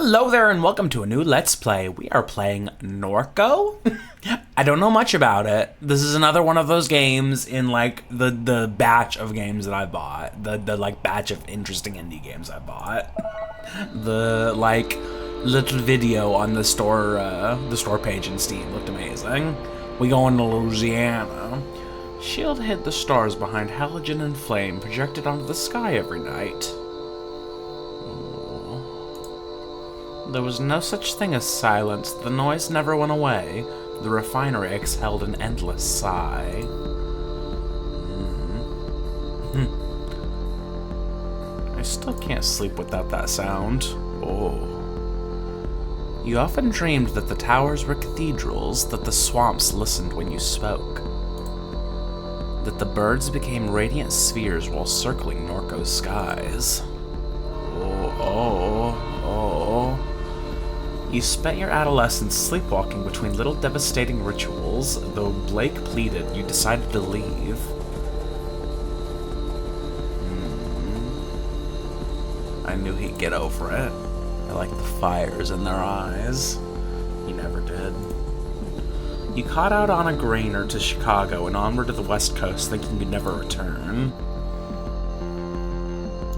Hello there and welcome to a new Let's Play. We are playing Norco. I don't know much about it. This is another one of those games in like the batch of games that I bought. The like batch of interesting indie games I bought. The like little video on the store page in Steam looked amazing. We go into Louisiana. Shield hid the stars behind halogen and flame projected onto the sky every night. There was no such thing as silence. The noise never went away. The refinery exhaled an endless sigh. I still can't sleep without that sound. Oh. You often dreamed that the towers were cathedrals, that the swamps listened when you spoke, that the birds became radiant spheres while circling Norco's skies. Oh. You spent your adolescence sleepwalking between little devastating rituals. Though Blake pleaded, you decided to leave. I knew he'd get over it. I liked the fires in their eyes. He never did. You caught out on a grainer to Chicago and onward to the West Coast, thinking you'd never return.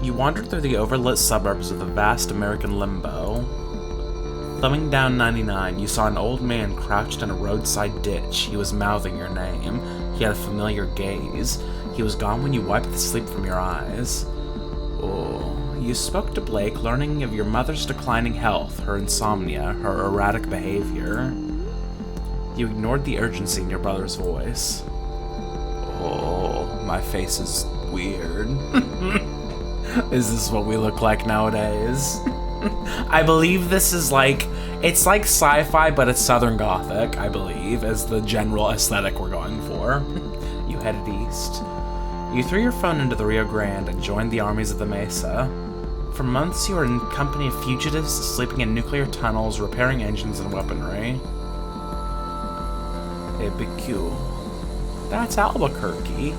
You wandered through the overlit suburbs of the vast American Limbo. Thumbing down 99, you saw an old man crouched in a roadside ditch. He was mouthing your name. He had a familiar gaze. He was gone when you wiped the sleep from your eyes. Oh. You spoke to Blake, learning of your mother's declining health, her insomnia, her erratic behavior. You ignored the urgency in your brother's voice. Oh, my face is weird. Is this what we look like nowadays? I believe this is like, it's like sci-fi, but it's Southern Gothic, I believe, as the general aesthetic we're going for. You headed east. You threw your phone into the Rio Grande and joined the armies of the Mesa. For months you were in company of fugitives, sleeping in nuclear tunnels, repairing engines and weaponry. ABQ. That's Albuquerque.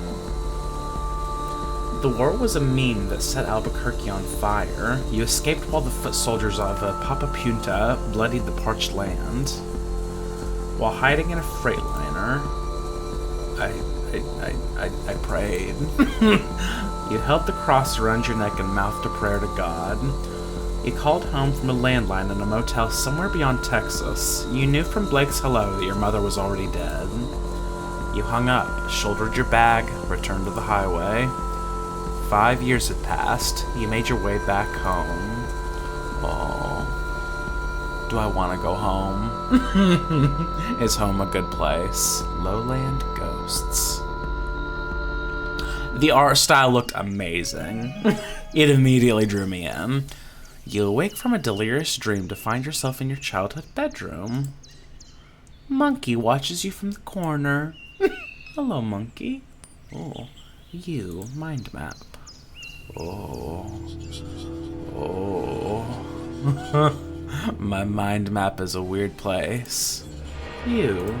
The war was a meme that set Albuquerque on fire. You escaped while the foot soldiers of Papa Punta bloodied the parched land. While hiding in a freightliner, I prayed. You held the cross around your neck and mouthed a prayer to God. You called home from a landline in a motel somewhere beyond Texas. You knew from Blake's hello that your mother was already dead. You hung up, shouldered your bag, returned to the highway. 5 years had passed. You made your way back home. Oh, do I want to go home? Is home a good place? Lowland ghosts. The art style looked amazing. It immediately drew me in. You awake from a delirious dream to find yourself in your childhood bedroom. Monkey watches you from the corner. Hello, monkey. Oh, you, mind map. Oh. My mind map is a weird place. You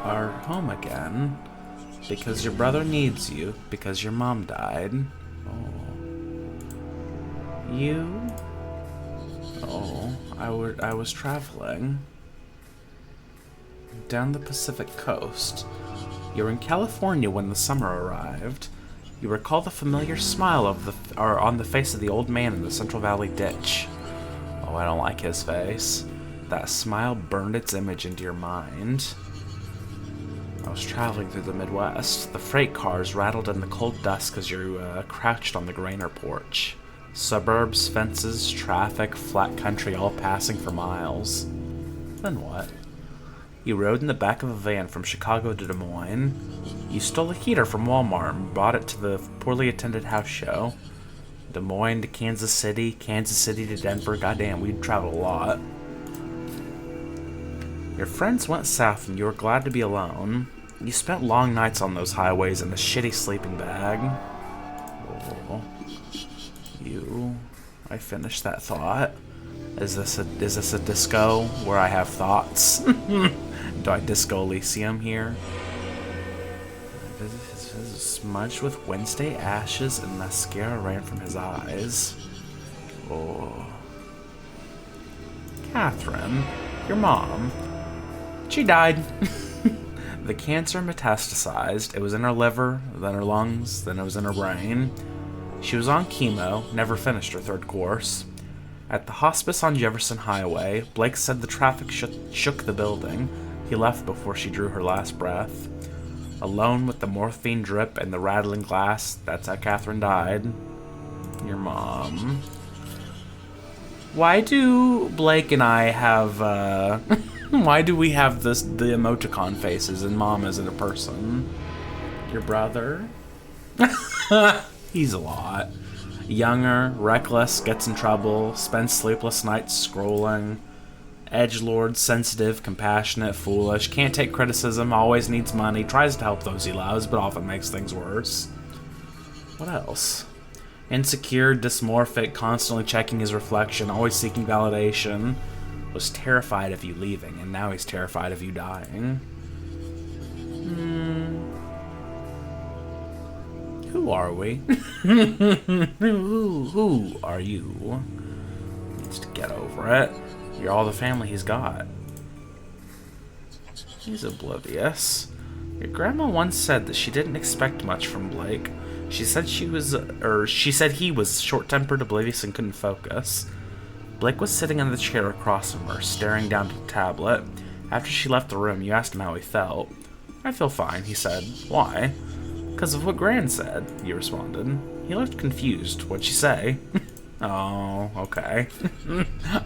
are home again. Because your brother needs you. Because your mom died. I was traveling down the Pacific coast. You were in California when the summer arrived. You recall the familiar smile on the face of the old man in the Central Valley ditch. Oh, I don't like his face. That smile burned its image into your mind. I was traveling through the Midwest. The freight cars rattled in the cold dusk as you crouched on the grainer porch. Suburbs, fences, traffic, flat country, all passing for miles. Then what? You rode in the back of a van from Chicago to Des Moines. You stole a heater from Walmart and brought it to the poorly attended house show. Des Moines to Kansas City to Denver. Goddamn, we'd travel a lot. Your friends went south and you were glad to be alone. You spent long nights on those highways in a shitty sleeping bag. Oh. I finished that thought. Is this a disco where I have thoughts? Do I disco Elysium here? Smudged with Wednesday ashes and mascara ran from his eyes. Oh. Catherine, your mom, she died. The cancer metastasized. It was in her liver, then her lungs, then it was in her brain. She was on chemo, never finished her 3rd course. At the hospice on Jefferson Highway, Blake said the traffic shook the building. He left before she drew her last breath. Alone with the morphine drip and the rattling glass, that's how Catherine died. Your mom. Why do Blake and I have, why do we have the emoticon faces and mom isn't a person? Your brother? He's a lot. Younger, reckless, gets in trouble, spends sleepless nights scrolling. Edgelord, sensitive, compassionate, foolish, can't take criticism, always needs money, tries to help those he loves, but often makes things worse. What else? Insecure, dysmorphic, constantly checking his reflection, always seeking validation. Was terrified of you leaving, and now he's terrified of you dying. Who are we? Who are you? Needs to get over it. You're all the family he's got. He's oblivious. Your grandma once said that she didn't expect much from Blake. She said he was short-tempered, oblivious, and couldn't focus. Blake was sitting in the chair across from her, staring down at the tablet. After she left the room, you asked him how he felt. I feel fine, he said. Why? Because of what Gran said, you responded. He looked confused. What'd she say? Oh, okay.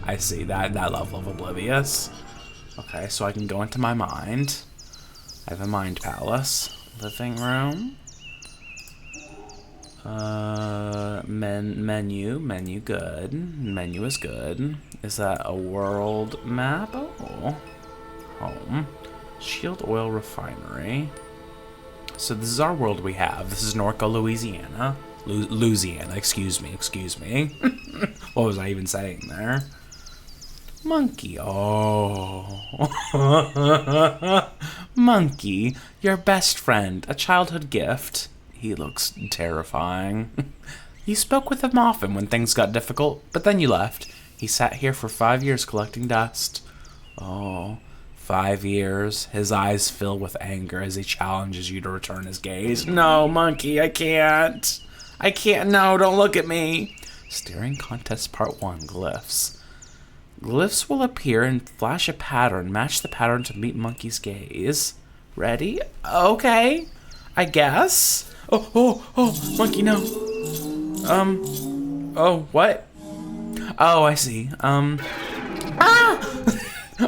I see that level of oblivious. Okay, so I can go into my mind. I have a mind palace. Living room. Menu good. Menu is good. Is that a world map? Oh. Home. Shield Oil Refinery. So this is our world we have. This is Norco, Louisiana. Louisiana, excuse me. What was I even saying there? Monkey, oh. Monkey, your best friend, a childhood gift. He looks terrifying. You spoke with him often when things got difficult, but then you left. He sat here for 5 years collecting dust. Oh, 5 years. His eyes fill with anger as he challenges you to return his gaze. No, Monkey, I can't. No, don't look at me. Staring Contest Part 1, Glyphs. Glyphs will appear and flash a pattern. Match the pattern to meet Monkey's gaze. Ready? Okay. I guess. Oh, Monkey, no. Oh, what? Oh, I see.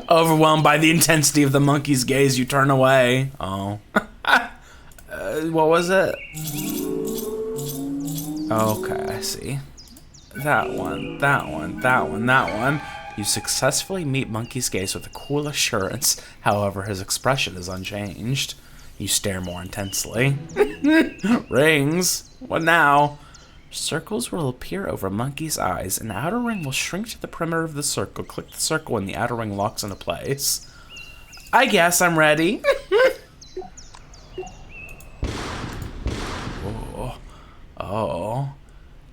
Overwhelmed by the intensity of the monkey's gaze, you turn away. Oh. What was it? Okay, I see. That one. You successfully meet Monkey's gaze with a cool assurance. However, his expression is unchanged. You stare more intensely. Rings. What now? Circles will appear over Monkey's eyes. An outer ring will shrink to the perimeter of the circle. Click the circle and the outer ring locks into place. I guess I'm ready. Oh.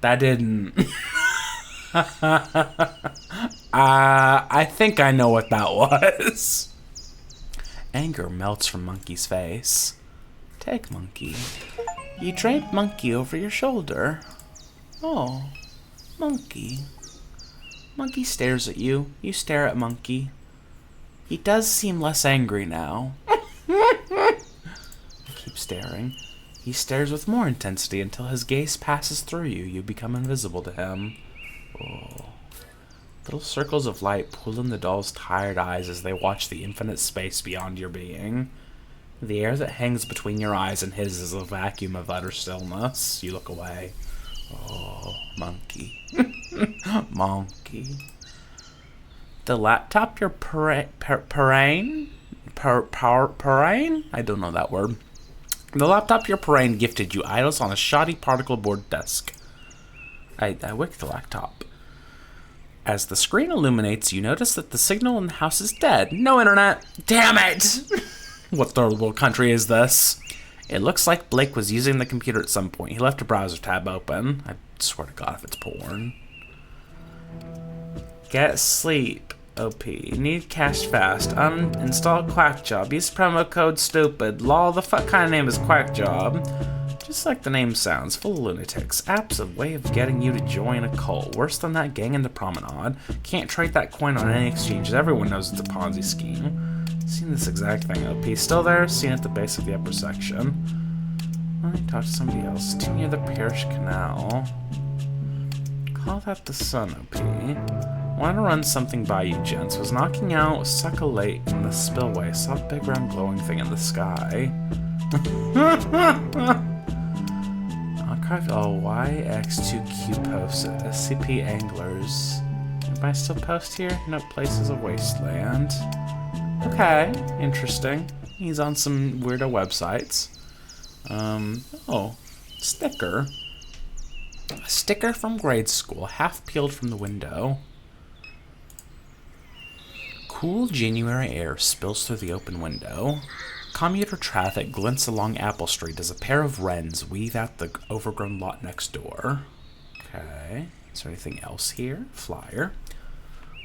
That didn't... I think I know what that was. Anger melts from Monkey's face. Take Monkey. You drape Monkey over your shoulder. Oh, Monkey. Monkey stares at you. You stare at Monkey. He does seem less angry now. Keep staring. He stares with more intensity until his gaze passes through you. You become invisible to him. Oh. Little circles of light pull in the doll's tired eyes as they watch the infinite space beyond your being. The air that hangs between your eyes and his is a vacuum of utter stillness. You look away. Oh, Monkey. Monkey. The laptop your parrain? I don't know that word. The laptop your parrain gifted you idles on a shoddy particle board desk. I wake the laptop. As the screen illuminates, you notice that the signal in the house is dead. No internet. Damn it! What third world country is this? It looks like Blake was using the computer at some point. He left a browser tab open. I swear to God if it's porn. Get sleep. OP. Need cash fast. Uninstall Quack Job. Use promo code STUPID. Lol, the fuck kind of name is Quack Job? Just like the name sounds, full of lunatics. App's a way of getting you to join a cult. Worse than that gang in the promenade. Can't trade that coin on any exchanges. Everyone knows it's a Ponzi scheme. Seen this exact thing. OP. Still there? Seen at the base of the upper section. Let me talk to somebody else. Too near the parish canal. Call that the sun, OP. Want to run something by you, gents. Was knocking out Succa Lake in the spillway. Saw a big round glowing thing in the sky. Archive YX2Q posts at SCP Anglers. Anybody still post here? Nope, place is a wasteland. Okay, interesting. He's on some weirdo websites. Oh, sticker. A sticker from grade school, half peeled from the window. Cool January air spills through the open window. Commuter traffic glints along Apple Street as a pair of wrens weave out the overgrown lot next door. Okay, is there anything else here? Flyer.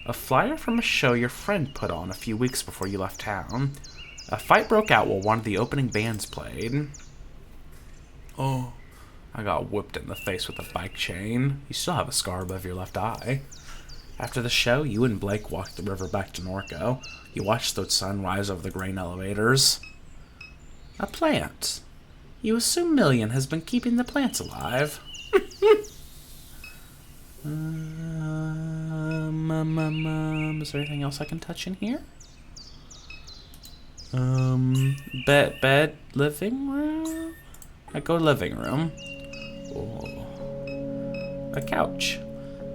A flyer from a show your friend put on a few weeks before you left town. A fight broke out while one of the opening bands played. Oh, I got whipped in the face with a bike chain. You still have a scar above your left eye. After the show, you and Blake walked the river back to Norco. You watched the sun rise over the grain elevators. A plant. You assume Million has been keeping the plants alive. Is there anything else I can touch in here? Bed, living room? I go living room. Oh. A couch.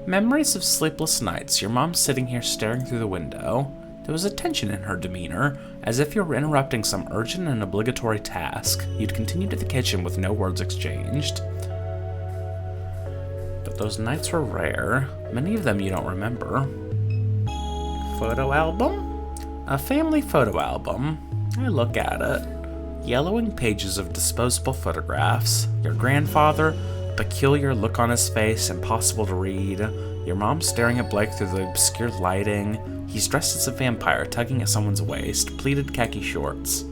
Memories of sleepless nights. Your mom sitting here staring through the window. There was a tension in her demeanor, as if you were interrupting some urgent and obligatory task. You'd continue to the kitchen with no words exchanged. But those nights were rare. Many of them you don't remember. Photo album? A family photo album. I look at it. Yellowing pages of disposable photographs. Your grandfather, peculiar look on his face, impossible to read. Your mom staring at Blake through the obscure lighting. He's dressed as a vampire, tugging at someone's waist, pleated khaki shorts.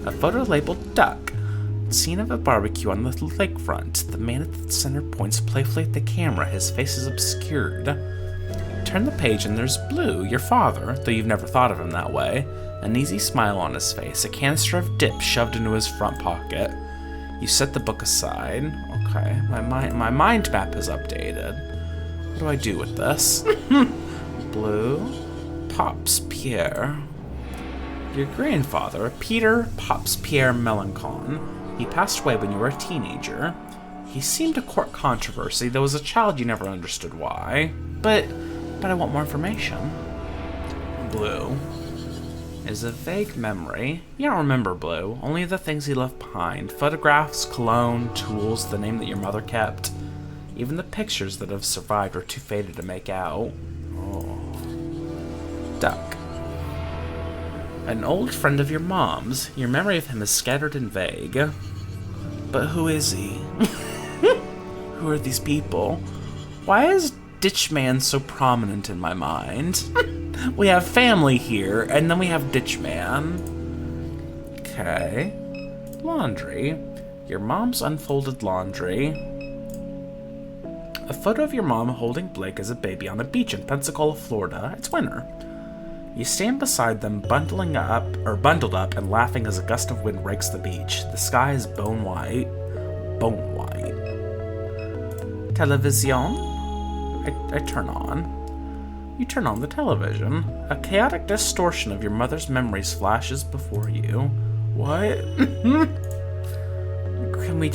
A photo labeled Duck. Scene of a barbecue on the lakefront. The man at the center points playfully at the camera, his face is obscured. Turn the page and there's Blue, your father, though you've never thought of him that way. An easy smile on his face, a canister of dip shoved into his front pocket. You set the book aside. Okay, my mind map is updated. What do I do with this? Blue. Pops Pierre. Your grandfather, Peter Pops Pierre Melancon. He passed away when you were a teenager. He seemed to court controversy, though as a child you never understood why. But I want more information. Blue is a vague memory. You don't remember Blue, only the things he left behind. Photographs, cologne, tools, the name that your mother kept. Even the pictures that have survived are too faded to make out. Oh. Duck. An old friend of your mom's. Your memory of him is scattered and vague. But who is he? Who are these people? Why is Ditchman so prominent in my mind? We have family here, and then we have Ditchman. Okay. Laundry. Your mom's unfolded laundry. A photo of your mom holding Blake as a baby on a beach in Pensacola, Florida. It's winter. You stand beside them, bundled up and laughing as a gust of wind rakes the beach. The sky is bone white. Bone white. Television? I turn on. You turn on the television. A chaotic distortion of your mother's memories flashes before you. What? Can we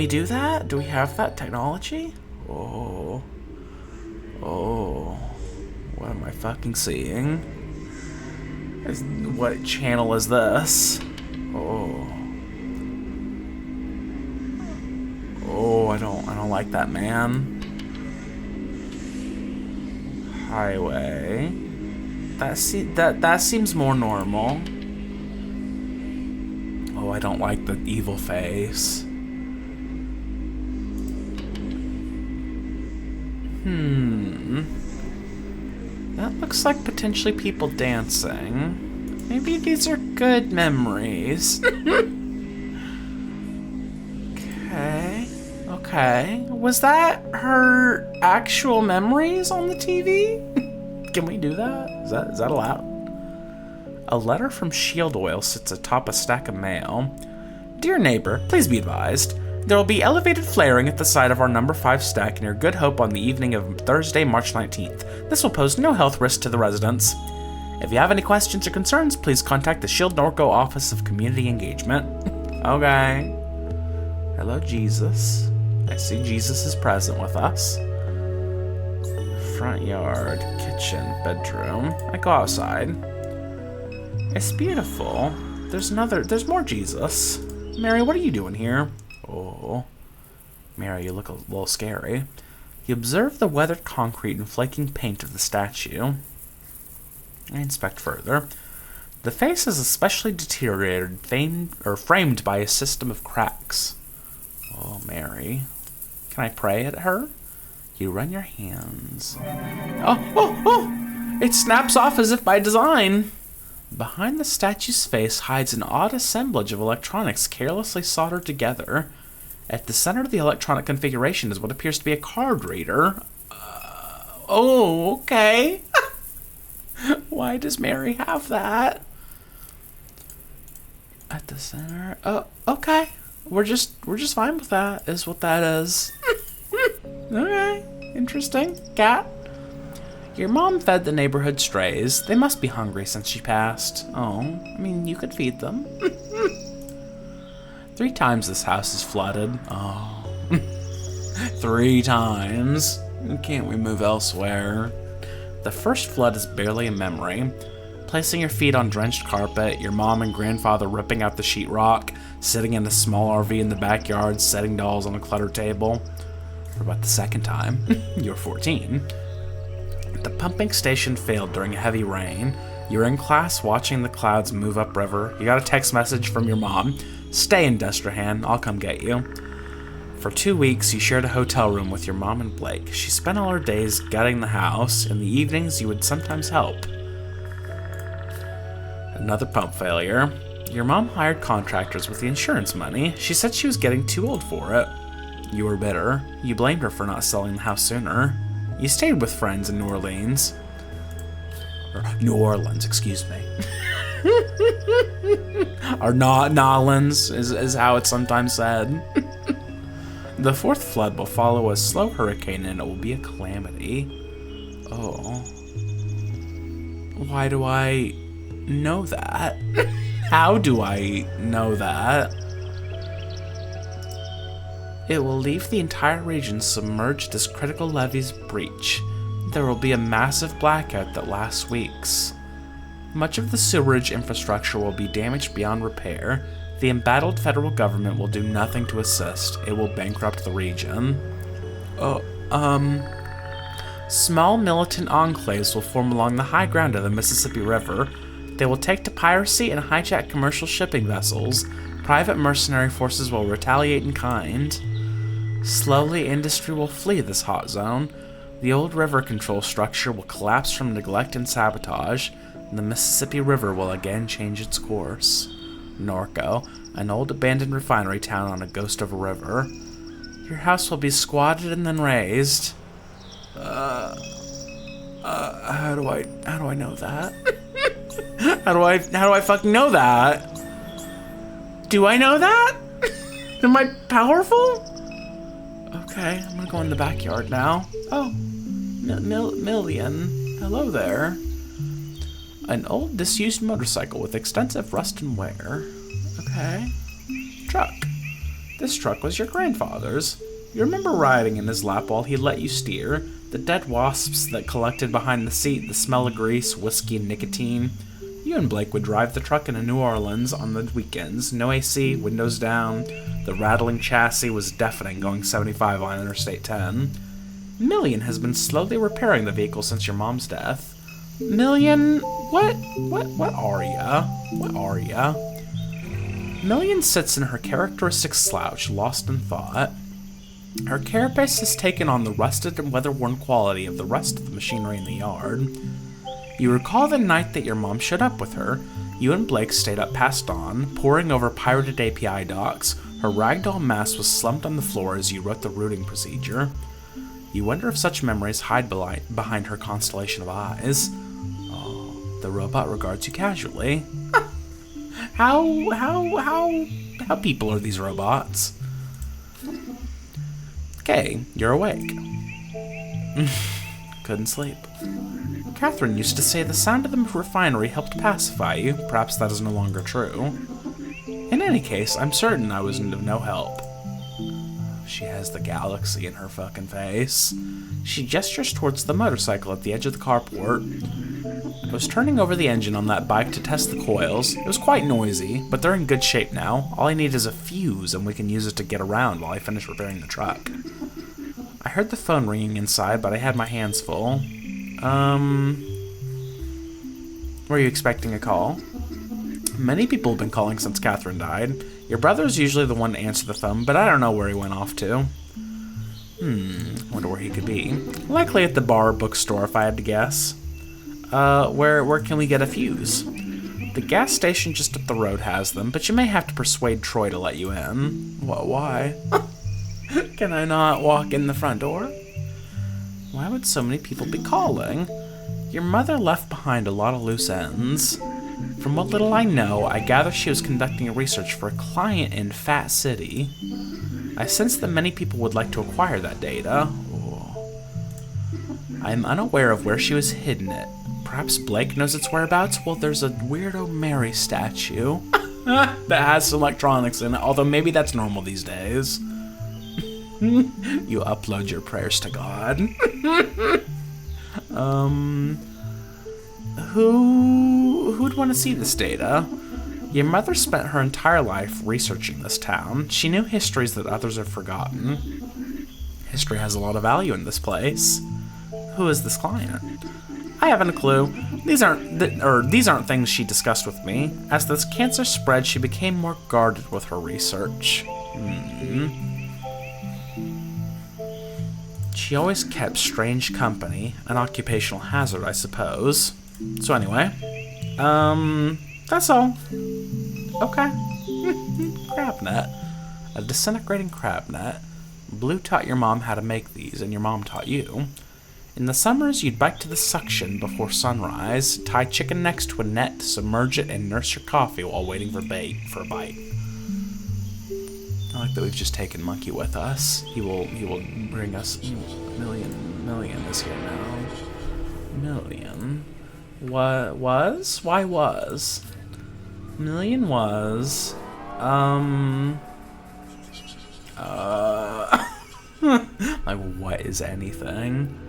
do that? Do we have that technology? Oh. What am I fucking seeing? What channel is this? Oh, I don't like that, man. Highway. That seems more normal. Oh, I don't like the evil face. That looks like potentially people dancing. Maybe these are good memories. Okay. Was that her actual memories on the TV? Can we do that? Is that allowed? A letter from Shield Oil sits atop a stack of mail. Dear neighbor, please be advised. There will be elevated flaring at the side of our number 5 stack near Good Hope on the evening of Thursday, March 19th. This will pose no health risk to the residents. If you have any questions or concerns, please contact the Shield Norco Office of Community Engagement. Okay. Hello, Jesus. I see Jesus is present with us. Front yard, kitchen, bedroom. I go outside. It's beautiful. There's more Jesus. Mary, what are you doing here? Oh, Mary, you look a little scary. You observe the weathered concrete and flaking paint of the statue. I inspect further. The face is especially deteriorated, framed by a system of cracks. Oh, Mary. Can I pray at her? You run your hands. Oh! It snaps off as if by design. Behind the statue's face hides an odd assemblage of electronics carelessly soldered together. At the center of the electronic configuration is what appears to be a card reader. Okay. Why does Mary have that? At the center? Oh, okay. We're just fine with that, is what that is. Okay, interesting. Cat. Your mom fed the neighborhood strays. They must be hungry since she passed. Oh, I mean, you could feed them. 3 times this house is flooded. Oh. 3 times. Can't we move elsewhere? The first flood is barely a memory. Placing your feet on drenched carpet, your mom and grandfather ripping out the sheetrock, sitting in a small RV in the backyard, setting dolls on a clutter table. For about the second time, you're 14. The pumping station failed during a heavy rain. You're in class watching the clouds move upriver. You got a text message from your mom. Stay in Destrehan, I'll come get you. For 2 weeks, you shared a hotel room with your mom and Blake. She spent all her days gutting the house. In the evenings, you would sometimes help. Another pump failure. Your mom hired contractors with the insurance money. She said she was getting too old for it. You were bitter. You blamed her for not selling the house sooner. You stayed with friends in New Orleans. Or New Orleans, excuse me. Or not Nolans, is how it's sometimes said. The 4th flood will follow a slow hurricane and it will be a calamity. Oh. Why do I know that? How do I know that? It will leave the entire region submerged as critical levees breach. There will be a massive blackout that lasts weeks. Much of the sewerage infrastructure will be damaged beyond repair. The embattled federal government will do nothing to assist. It will bankrupt the region. Small militant enclaves will form along the high ground of the Mississippi River. They will take to piracy and hijack commercial shipping vessels. Private mercenary forces will retaliate in kind. Slowly, industry will flee this hot zone. The old river control structure will collapse from neglect and sabotage, and the Mississippi River will again change its course. Norco, an old abandoned refinery town on a ghost of a river. Your house will be squatted and then raised. How do I know that? How do I fucking know that? Do I know that? Am I powerful? Okay, I'm gonna go in the backyard now. Oh, Million. Hello there. An old disused motorcycle with extensive rust and wear. Okay. Truck. This truck was your grandfather's. You remember riding in his lap while he let you steer? The dead wasps that collected behind the seat, the smell of grease, whiskey, and nicotine. You and Blake would drive the truck into New Orleans on the weekends. No AC, windows down. The rattling chassis was deafening going 75 on Interstate 10. Million has been slowly repairing the vehicle since your mom's death. Million, what are ya? What are ya? Million sits in her characteristic slouch, lost in thought. Her carapace has taken on the rusted and weather-worn quality of the rest of the machinery in the yard. You recall the night that your mom showed up with her. You and Blake stayed up past dawn, poring over pirated API docs. Her ragdoll mask was slumped on the floor as you wrote the routing procedure. You wonder if such memories hide behind her constellation of eyes. Oh, the robot regards you casually. How people are these robots? Okay, you're awake. Couldn't sleep. Catherine used to say the sound of the refinery helped pacify you. Perhaps that is no longer true. In any case, I'm certain I was of no help. She has the galaxy in her fucking face. She gestures towards the motorcycle at the edge of the carport. I was turning over the engine on that bike to test the coils. It was quite noisy, but they're in good shape now. All I need is a fuse, and we can use it to get around while I finish repairing the truck. I heard the phone ringing inside, but I had my hands full. Were you expecting a call? Many people have been calling since Catherine died. Your brother's usually the one to answer the phone, but I don't know where he went off to. Wonder where he could be. Likely at the bar or bookstore, if I had to guess. Where can we get a fuse? The gas station just up the road has them, but you may have to persuade Troy to let you in. Why? Can I not walk in the front door? Why would so many people be calling? Your mother left behind a lot of loose ends. From what little I know, I gather she was conducting research for a client in Fat City. I sense that many people would like to acquire that data. I am unaware of where she was hidden it. Perhaps Blake knows its whereabouts? Well, there's a weirdo Mary statue that has some electronics in it, although maybe that's normal these days. You upload your prayers to God. Who'd want to see this data? Your mother spent her entire life researching this town. She knew histories that others have forgotten. History has a lot of value in this place. Who is this client? I haven't a clue. These aren't things she discussed with me. As this cancer spread, she became more guarded with her research. She always kept strange company, an occupational hazard, I suppose. So anyway, that's all. Okay. Crab net. A disintegrating crab net. Blue taught your mom how to make these, and your mom taught you. In the summers, you'd bike to the suction before sunrise, tie chicken necks to a net, submerge it, and nurse your coffee while waiting for a bite. I like that we've just taken Monkey with us. He will bring us million is here now. Million. What was? Why was? Million was. Like, what is anything?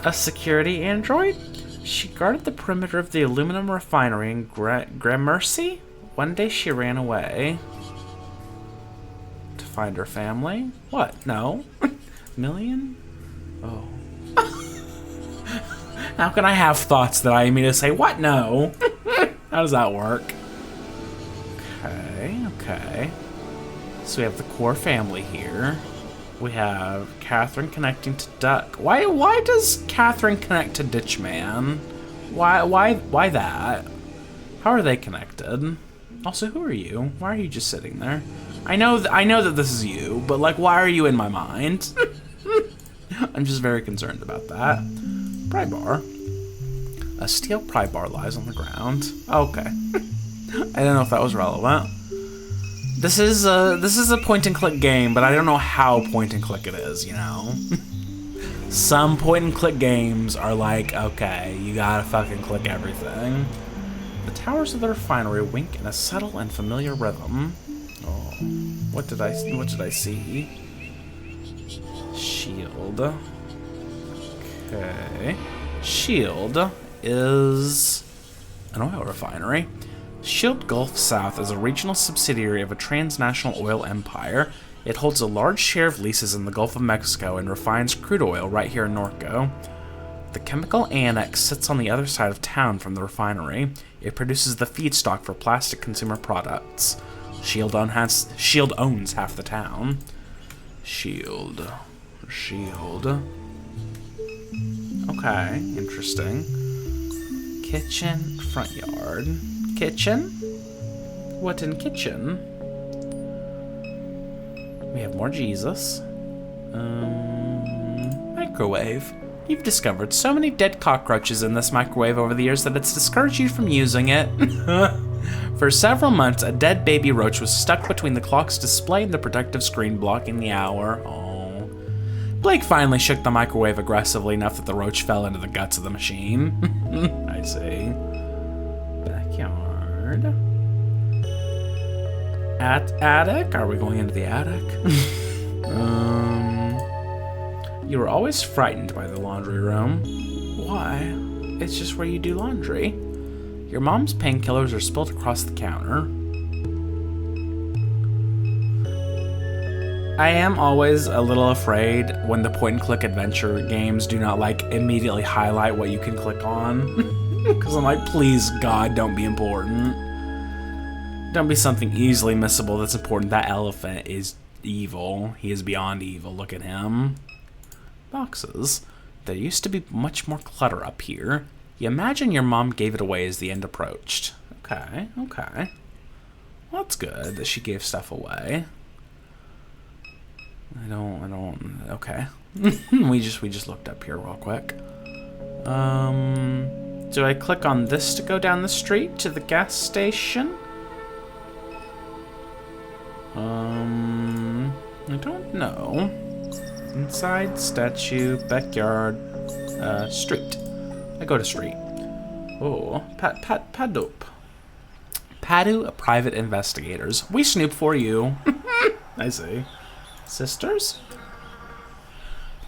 A security android? She guarded the perimeter of the aluminum refinery in Gramercy? One day she ran away. To find her family? What? No? Million? Oh. How can I have thoughts that I immediately say, what? No? How does that work? Okay. So we have the core family here. We have Catherine connecting to Duck. Why does Catherine connect to Ditchman? Why that? How are they connected? Also, who are you? Why are you just sitting there? I know that this is you, but like, why are you in my mind? I'm just very concerned about that. Pry bar. A steel pry bar lies on the ground. Okay. I don't know if that was relevant. This is a point and click game, but I don't know how point and click it is, you know? Some point and click games are like, okay, you gotta fucking click everything. The towers of the refinery wink in a subtle and familiar rhythm. Oh, what did I see? Shield. Okay. Shield is an oil refinery. Shield Gulf South is a regional subsidiary of a transnational oil empire. It holds a large share of leases in the Gulf of Mexico and refines crude oil right here in Norco. The chemical annex sits on the other side of town from the refinery. It produces the feedstock for plastic consumer products. Shield owns half the town. Shield. Okay, interesting. Kitchen, front yard. Kitchen? What in kitchen? We have more Jesus. Microwave. You've discovered so many dead cockroaches in this microwave over the years that it's discouraged you from using it. For several months, a dead baby roach was stuck between the clock's display and the protective screen blocking the hour. Oh. Blake finally shook the microwave aggressively enough that the roach fell into the guts of the machine. I see. Backyard. Attic? Are we going into the attic? You were always frightened by the laundry room. Why? It's just where you do laundry. Your mom's painkillers are spilled across the counter. I am always a little afraid when the point-and-click adventure games do not, like, immediately highlight what you can click on. Because I'm like, please, God, don't be important. Don't be something easily missable that's important. That elephant is evil. He is beyond evil. Look at him. Boxes. There used to be much more clutter up here. You imagine your mom gave it away as the end approached. Okay, okay. Well, that's good that she gave stuff away. Okay. we just looked up here real quick. Do I click on this to go down the street to the gas station? I don't know. Inside, statue, backyard, street. I go to street. Oh, Padu, private investigators. We snoop for you. I see. Sisters?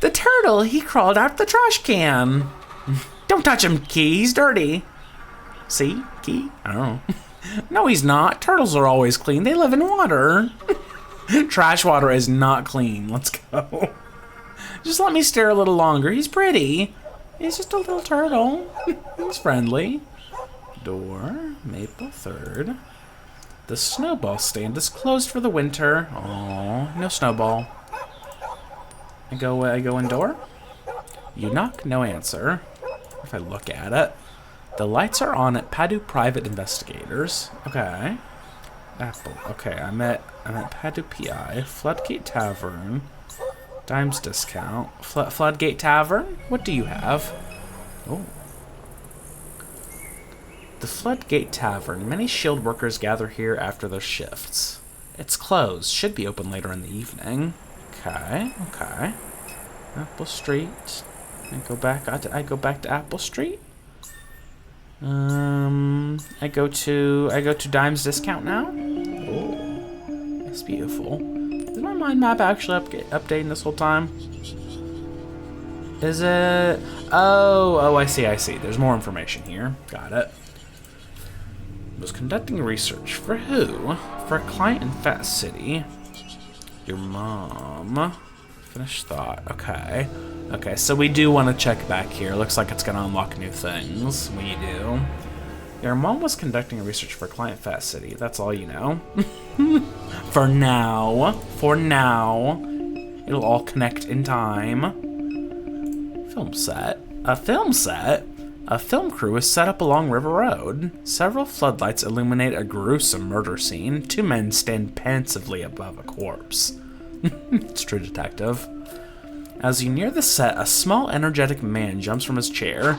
The turtle, he crawled out the trash can. Don't touch him, Key, he's dirty. See, Key? I don't know. No, he's not. Turtles are always clean. They live in water. Trash water is not clean. Let's go. Just let me stare a little longer. He's pretty. He's just a little turtle. He's friendly. Door, Maple 3rd. The snowball stand is closed for the winter. Oh, no snowball. I go in door. You knock, no answer. If I look at it. The lights are on at Padu Private Investigators. Okay. Apple. Okay, I'm at Padu PI. Floodgate Tavern. Dimes discount. Floodgate Tavern? What do you have? Oh. The Floodgate Tavern. Many shield workers gather here after their shifts. It's closed. Should be open later in the evening. Okay, okay. Apple Street. I go back to Apple Street. I go to Dimes discount now. Oh, that's beautiful. Is my mind map actually updating this whole time? Is it? Oh, I see. There's more information here. Got it. Was conducting research for who? For a client in Fat City. Your mom. Finished thought. Okay. Okay, so we do want to check back here. Looks like it's going to unlock new things. We do. Your mom was conducting research for Client Fat City. That's all you know. For now. For now. It'll all connect in time. Film set. A film set? A film crew is set up along River Road. Several floodlights illuminate a gruesome murder scene. Two men stand pensively above a corpse. It's True Detective. As you near the set, a small, energetic man jumps from his chair.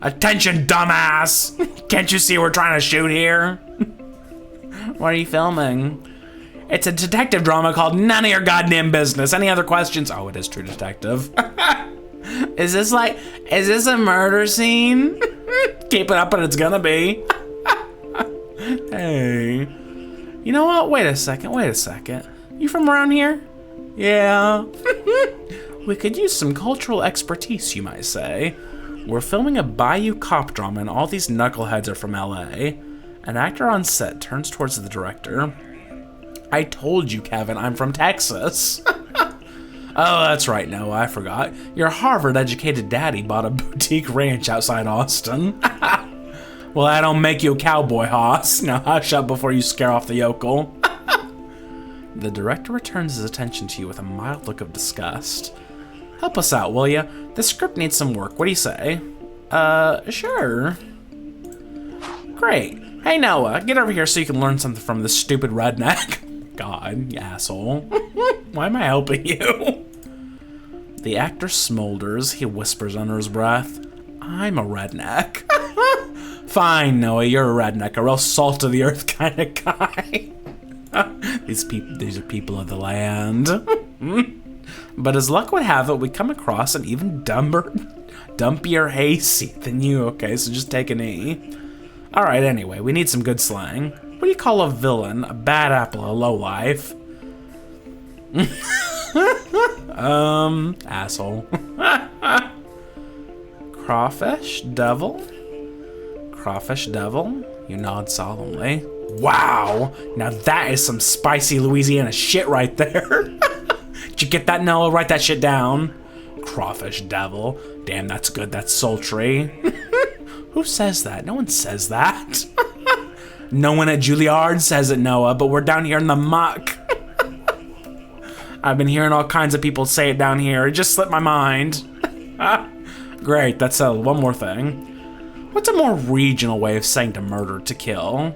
Attention, dumbass! Can't you see we're trying to shoot here? What are you filming? It's a detective drama called None of Your Goddamn Business. Any other questions? Oh, it is True Detective. Is this a murder scene? Keep it up and it's gonna be. Hey. You know what? Wait a second. You from around here? Yeah. We could use some cultural expertise, you might say. We're filming a Bayou cop drama and all these knuckleheads are from LA. An actor on set turns towards the director. I told you, Kevin, I'm from Texas. Oh, that's right, Noah, I forgot. Your Harvard-educated daddy bought a boutique ranch outside Austin. Well, that don't make you a cowboy, hoss. Now hush up before you scare off the yokel. The director returns his attention to you with a mild look of disgust. Help us out, will ya? This script needs some work. What do you say? Sure. Great. Hey, Noah, get over here so you can learn something from this stupid redneck. God, you asshole. Why am I helping you? The actor smolders. He whispers under his breath, I'm a redneck. Fine, Noah, you're a redneck, a real salt of the earth kind of guy. These are people of the land. But as luck would have it, we come across an even dumpier hayseed than you. Okay, so just take a knee. All right, anyway, we need some good slang. What do you call a villain, a bad apple, a lowlife? Asshole. Crawfish devil? Crawfish devil? You nod solemnly. Wow, now that is some spicy Louisiana shit right there. Did you get that, Noah? Write that shit down. Crawfish devil. Damn, that's good, that's sultry. Who says that? No one says that. No one at Juilliard says it, Noah, but we're down here in the muck. I've been hearing all kinds of people say it down here. It just slipped my mind. Great, that's settled. One more thing. What's a more regional way of saying to murder, to kill?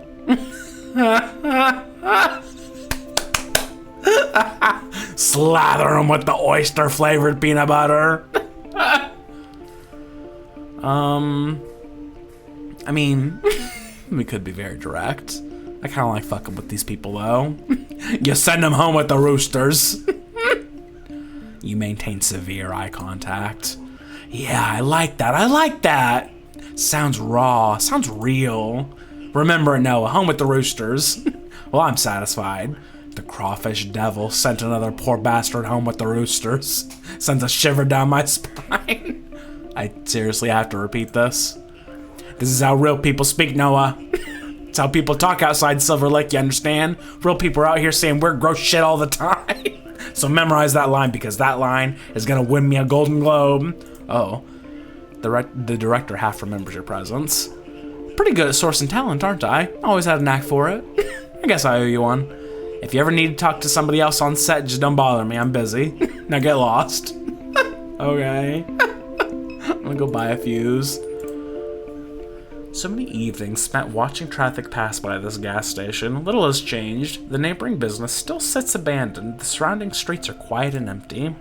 Slather them with the oyster-flavored peanut butter. I mean, we could be very direct. I kind of like fucking with these people, though. You send them home with the roosters. You maintain severe eye contact. Yeah, I like that. I like that. Sounds raw. Sounds real. Remember, Noah, home with the roosters. Well, I'm satisfied. The crawfish devil sent another poor bastard home with the roosters. Sends a shiver down my spine. I seriously have to repeat this. This is how real people speak, Noah. It's how people talk outside Silver Lake, you understand? Real people are out here saying weird gross shit all the time. So memorize that line, because that line is gonna win me a Golden Globe. Oh, the director half remembers your presence. Pretty good at sourcing talent, aren't I? Always had a knack for it. I guess I owe you one. If you ever need to talk to somebody else on set, just don't bother me, I'm busy. Now get lost. Okay. I'm gonna go buy a fuse. So many evenings spent watching traffic pass by this gas station. Little has changed. The neighboring business still sits abandoned. The surrounding streets are quiet and empty.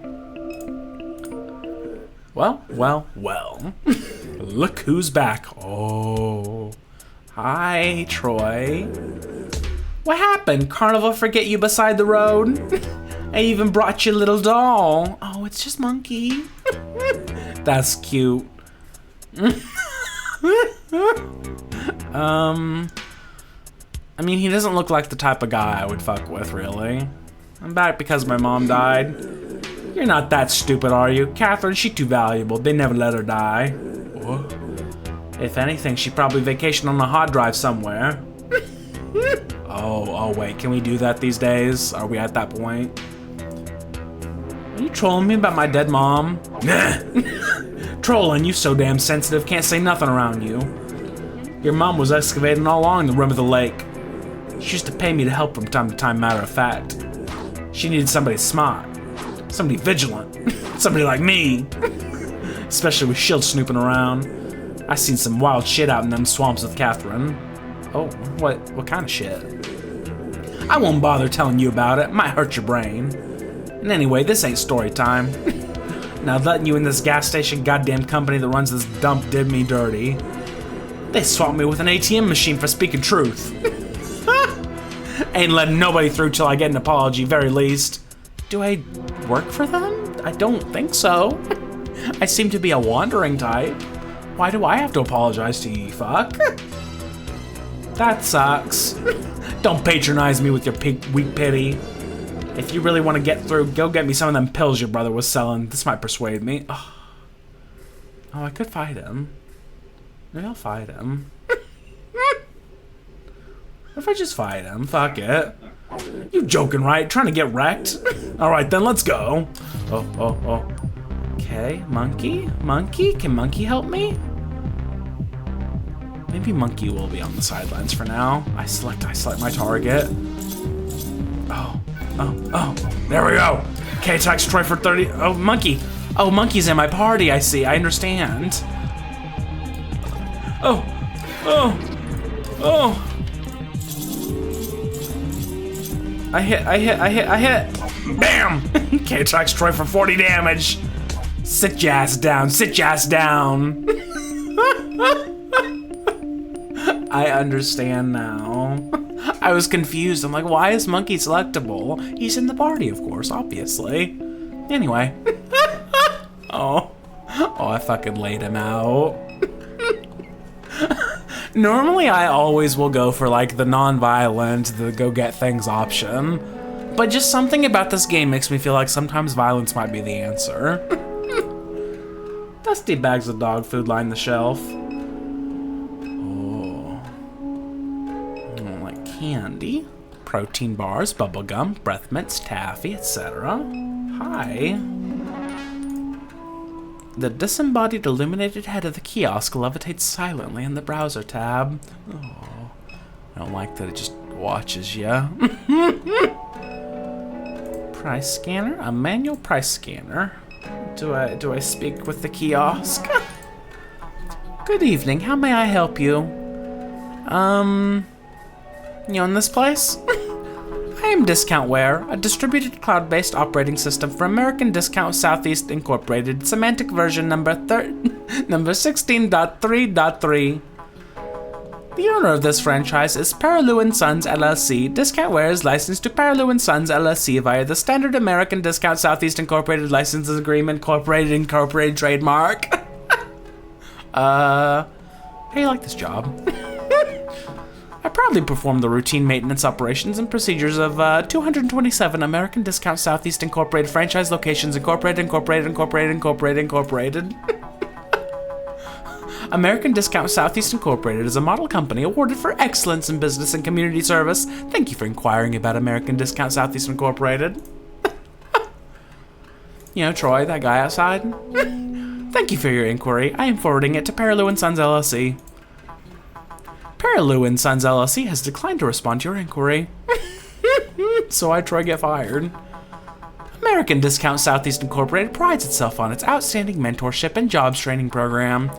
Well. Look who's back. Oh. Hi, Troy. What happened? Carnival forget you beside the road? I even brought you a little doll. Oh, it's just Monkey. That's cute. I mean, he doesn't look like the type of guy I would fuck with, really. I'm back because my mom died. You're not that stupid, are you? Catherine, she's too valuable. They never let her die. What? If anything, she probably vacationed on a hard drive somewhere. Oh, wait, can we do that these days? Are we at that point? Are you trolling me about my dead mom? Nah. Trolling, you so damn sensitive, can't say nothing around you. Your mom was excavating all along the rim of the lake. She used to pay me to help from time to time, matter of fact. She needed somebody smart, somebody vigilant, somebody like me. Especially with shield snooping around. I seen some wild shit out in them swamps with Catherine. Oh, what kind of shit? I won't bother telling you about it, might hurt your brain. And anyway, this ain't story time. Now letting you in this gas station goddamn company that runs this dump did me dirty. They swapped me with an ATM machine for speaking truth. Ain't letting nobody through till I get an apology, very least. Do I work for them? I don't think so. I seem to be a wandering type. Why do I have to apologize to you, fuck? That sucks. Don't patronize me with your weak pity. If you really want to get through, go get me some of them pills your brother was selling. This might persuade me. Oh, I could fight him. Maybe I'll fight him. What if I just fight him? Fuck it. You joking, right? Trying to get wrecked? Alright then, let's go. Oh. Okay, Monkey? Monkey? Can Monkey help me? Maybe Monkey will be on the sidelines for now. I select my target. Oh. There we go. Okay, attacks Troy for 30. Oh, Monkey. Oh, Monkey's in my party, I see. I understand. Oh. Oh. I hit. Bam! K-Trax Troy for 40 damage. Sit your ass down, sit your ass down. I understand now. I was confused. I'm like, why is Monkey selectable? He's in the party, of course, obviously. Anyway. Oh, I fucking laid him out. Normally, I always will go for like the non-violent, the go get things option. But just something about this game makes me feel like sometimes violence might be the answer. Dusty bags of dog food line the shelf. Like candy, protein bars, bubblegum, breath mints, taffy, etc. Hi. The disembodied illuminated head of the kiosk levitates silently in the browser tab. Oh, I don't like that it just watches ya. Price scanner, a manual price scanner. Do I speak with the kiosk? Good evening, how may I help you? You own this place? I am Discountware, a distributed cloud-based operating system for American Discount Southeast Incorporated, semantic version number 16.3.3. The owner of this franchise is Paraloo & Sons LLC. Discountware is licensed to Paraloo & Sons LLC via the standard American Discount Southeast Incorporated Licenses Agreement, incorporated trademark. How do you like this job? I proudly perform the routine maintenance operations and procedures of 227 American Discount Southeast Incorporated franchise locations, incorporated. American Discount Southeast Incorporated is a model company awarded for excellence in business and community service. Thank you for inquiring about American Discount Southeast Incorporated. You know, Troy, that guy outside? Thank you for your inquiry. I am forwarding it to Paraloo & Sons LLC. Paraloo & Sons LLC has declined to respond to your inquiry. So I, Troy, get fired. American Discount Southeast Incorporated prides itself on its outstanding mentorship and jobs training program.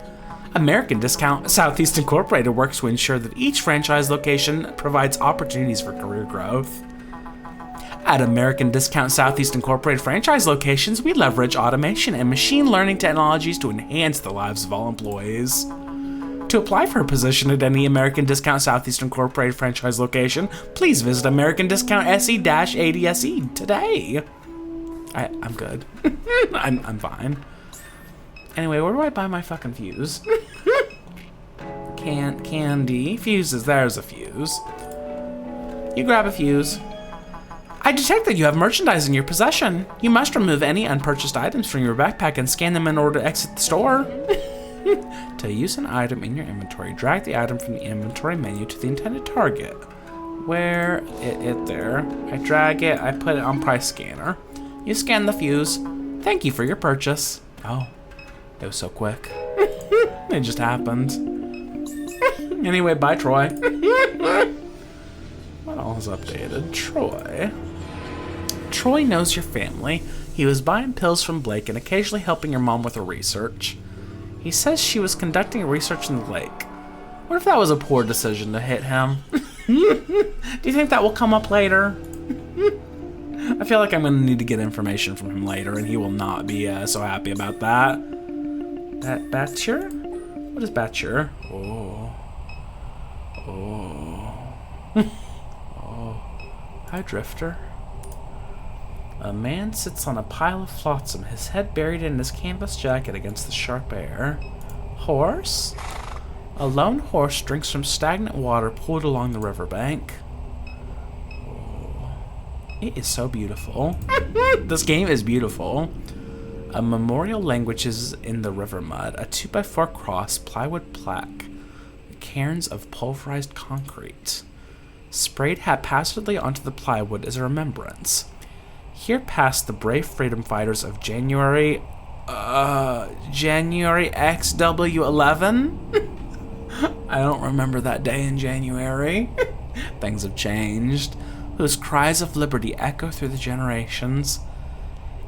American Discount Southeast Incorporated works to ensure that each franchise location provides opportunities for career growth. At American Discount Southeast Incorporated franchise locations, we leverage automation and machine learning technologies to enhance the lives of all employees. To apply for a position at any American Discount Southeast Incorporated franchise location, please visit American Discount SE-80SE today. I'm good. I'm fine. Anyway, where do I buy my fucking fuse? Candy. Fuses. There's a fuse. You grab a fuse. I detect that you have merchandise in your possession. You must remove any unpurchased items from your backpack and scan them in order to exit the store. To use an item in your inventory, drag the item from the inventory menu to the intended target. Where it there. I drag it, I put it on price scanner. You scan the fuse. Thank you for your purchase. Oh, it was so quick. It just happened. Anyway, bye, Troy. What all is updated? Troy knows your family. He was buying pills from Blake and occasionally helping your mom with her research. He says she was conducting research in the lake. What if that was a poor decision to hit him? Do you think that will come up later? I feel like I'm going to need to get information from him later, and he will not be so happy about that. Bature? What is Bature? Oh. Hi, Drifter. A man sits on a pile of flotsam, his head buried in his canvas jacket against the sharp air. Horse? A lone horse drinks from stagnant water poured along the riverbank. It is so beautiful. This game is beautiful. A memorial languishes in the river mud. A 2x4 cross, plywood plaque. Cairns of pulverized concrete. Sprayed haphazardly onto the plywood as a remembrance. Here passed the brave freedom fighters of January XW11? I don't remember that day in January. Things have changed. Whose cries of liberty echo through the generations.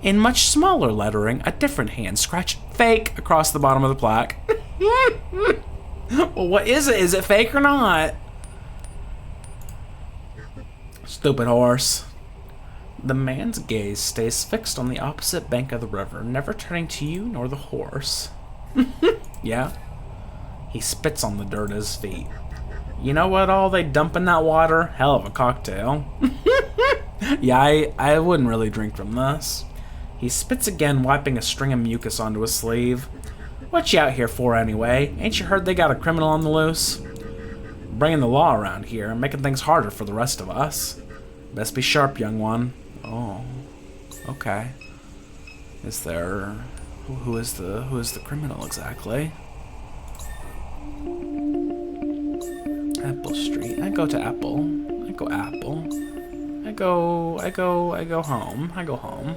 In much smaller lettering, a different hand scratched fake across the bottom of the plaque. Well, what is it? Is it fake or not? Stupid horse. The man's gaze stays fixed on the opposite bank of the river, never turning to you nor the horse. Yeah? He spits on the dirt at his feet. You know what all they dump in that water? Hell of a cocktail. Yeah, I wouldn't really drink from this. He spits again, wiping a string of mucus onto his sleeve. What you out here for anyway? Ain't you heard they got a criminal on the loose? Bringing the law around here, making things harder for the rest of us. Best be sharp, young one. Oh, okay. Is there... Who is the criminal exactly? Apple Street. I go to Apple. I go Apple. I go home. I go home.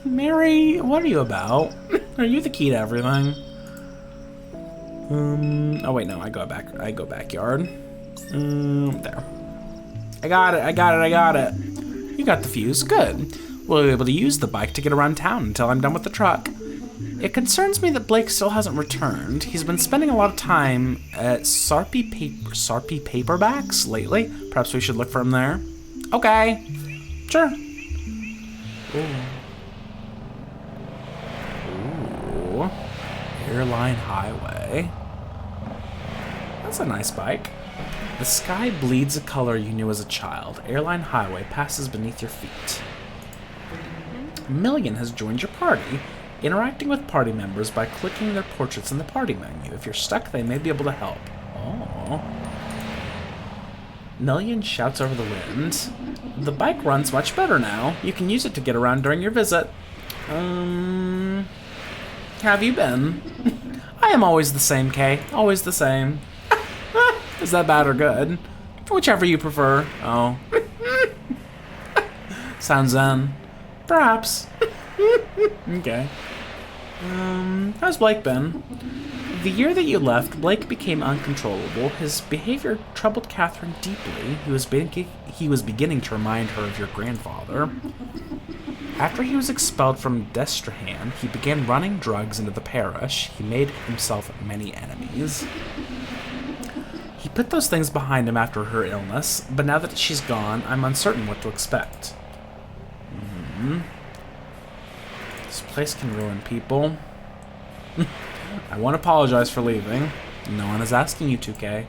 Mary, what are you about? Are you the key to everything? Oh wait, no, I go backyard. There. I got it. You got the fuse, good. We'll be able to use the bike to get around town until I'm done with the truck. It concerns me that Blake still hasn't returned. He's been spending a lot of time at Sarpy Paperbacks lately. Perhaps we should look for him there. Okay. Sure. Ooh. Airline Highway. That's a nice bike. The sky bleeds a color you knew as a child. Airline Highway passes beneath your feet. Million has joined your party, interacting with party members by clicking their portraits in the party menu. If you're stuck, they may be able to help. Oh. Million shouts over the wind. The bike runs much better now. You can use it to get around during your visit. How have you been? I am always the same, Kay. Always the same. Is that bad or good? Whichever you prefer. Oh. Sounds zen. Perhaps. Okay. How's Blake been? The year that you left, Blake became uncontrollable. His behavior troubled Catherine deeply. He was beginning to remind her of your grandfather. After he was expelled from Destrehan, he began running drugs into the parish. He made himself many enemies. He put those things behind him after her illness, but now that she's gone, I'm uncertain what to expect. This place can ruin people. I won't apologize for leaving. No one is asking you to, Kay.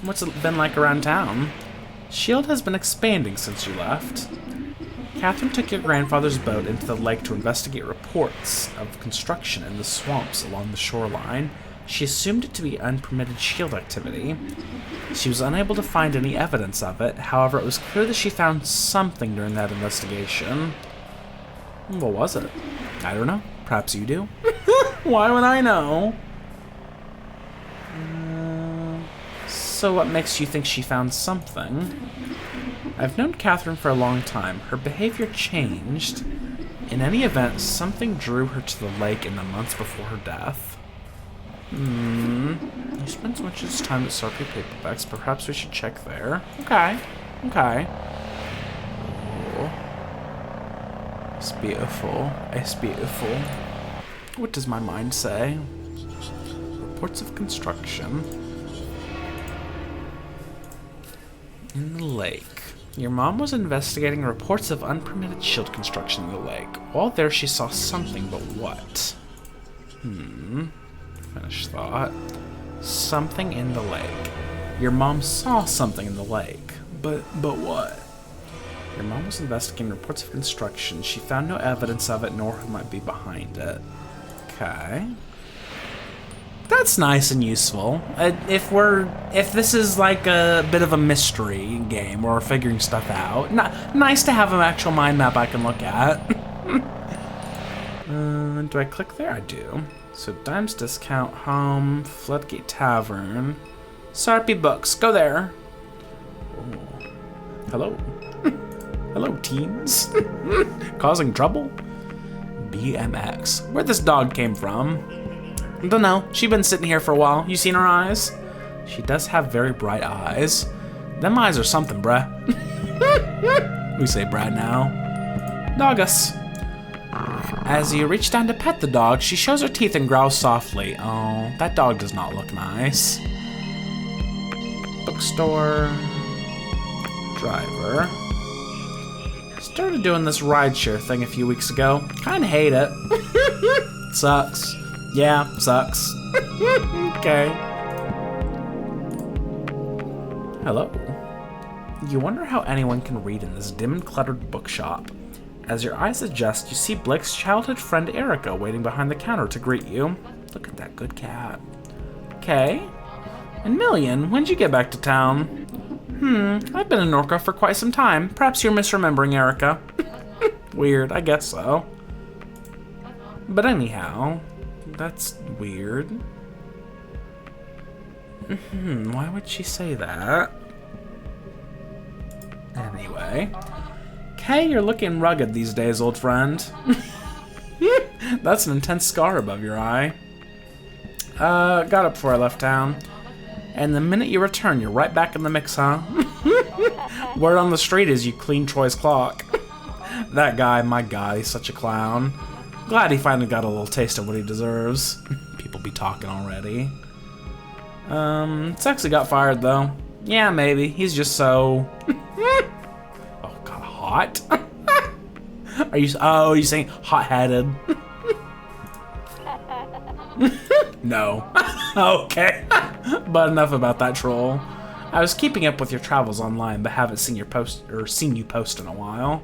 What's it been like around town? S.H.I.E.L.D. has been expanding since you left. Catherine took your grandfather's boat into the lake to investigate reports of construction in the swamps along the shoreline. She assumed it to be unpermitted S.H.I.E.L.D. activity. She was unable to find any evidence of it. However, it was clear that she found something during that investigation. What was it? I don't know. Perhaps you do? Why would I know? So what makes you think she found something? I've known Catherine for a long time. Her behavior changed. In any event, something drew her to the lake in the months before her death. You spent so much of his time at Sarpy Paperbacks. Perhaps we should check there. Okay. Oh. It's beautiful. It's beautiful. What does my mind say? Reports of construction. In the lake. Your mom was investigating reports of unpermitted S.H.I.E.L.D. construction in the lake. While there, she saw something, but what? Finish thought. Something in the lake. Your mom saw something in the lake. But what? Your mom was investigating reports of construction. She found no evidence of it, nor who might be behind it. Okay. That's nice and useful. If this is like a bit of a mystery game where we're figuring stuff out, nice to have an actual mind map I can look at. Do I click there? I do. So Dimes Discount, Home, Floodgate Tavern, Sarpy Books. Go there. Oh. Hello. Hello, teens. Causing trouble? BMX. Where this dog came from? Don't know. She been sitting here for a while. You seen her eyes? She does have very bright eyes. Them eyes are something, bruh. We say bruh now. Doggus. As you reach down to pet the dog, she shows her teeth and growls softly. Oh, that dog does not look nice. bookstore. Driver. Started doing this rideshare thing a few weeks ago. Kinda hate it. Sucks. Yeah, sucks. Okay. Hello. You wonder how anyone can read in this dim and cluttered bookshop. As your eyes adjust, you see Blake's childhood friend Erica waiting behind the counter to greet you. Look at that good cat. Okay. And Million, when'd you get back to town? I've been in Norco for quite some time. Perhaps you're misremembering Erica. Weird, I guess so. But anyhow, that's weird. Why would she say that? Anyway. Kay, you're looking rugged these days, old friend. That's an intense scar above your eye. Got up before I left town. And the minute you return, you're right back in the mix, huh? Word on the street is you cleaned Troy's clock. That guy, my god, he's such a clown. Glad he finally got a little taste of what he deserves. People be talking already. Sexy got fired, though. Yeah, maybe. He's just so... Oh, god, hot? Are you saying hot-headed? No. Okay. But enough about that troll. I was keeping up with your travels online, but haven't seen you post in a while.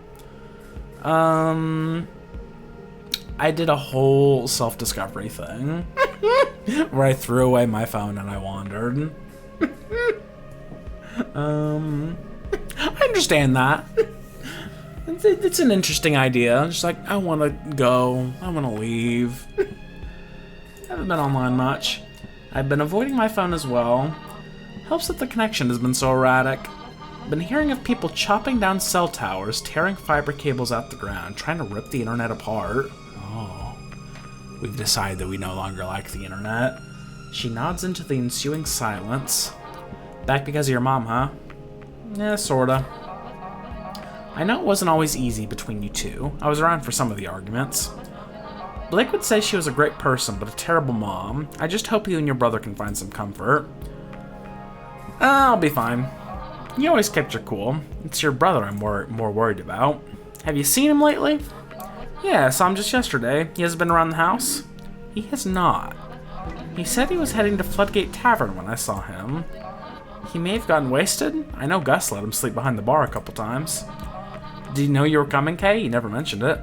I did a whole self-discovery thing where I threw away my phone and I wandered. I understand that. It's an interesting idea. Just like, I want to go. I want to leave. Haven't been online much. I've been avoiding my phone as well. Helps that the connection has been so erratic. Been hearing of people chopping down cell towers, tearing fiber cables out the ground, trying to rip the internet apart. Oh. We've decided that we no longer like the internet. She nods into the ensuing silence. Back because of your mom, huh? Yeah, sorta. I know it wasn't always easy between you two. I was around for some of the arguments. Blake would say she was a great person, but a terrible mom. I just hope you and your brother can find some comfort. I'll be fine. You always kept your cool. It's your brother I'm more worried about. Have you seen him lately? Yeah, I saw him just yesterday. He hasn't been around the house? He has not. He said he was heading to Floodgate Tavern when I saw him. He may have gotten wasted. I know Gus let him sleep behind the bar a couple times. Did you know you were coming, Kay? You never mentioned it.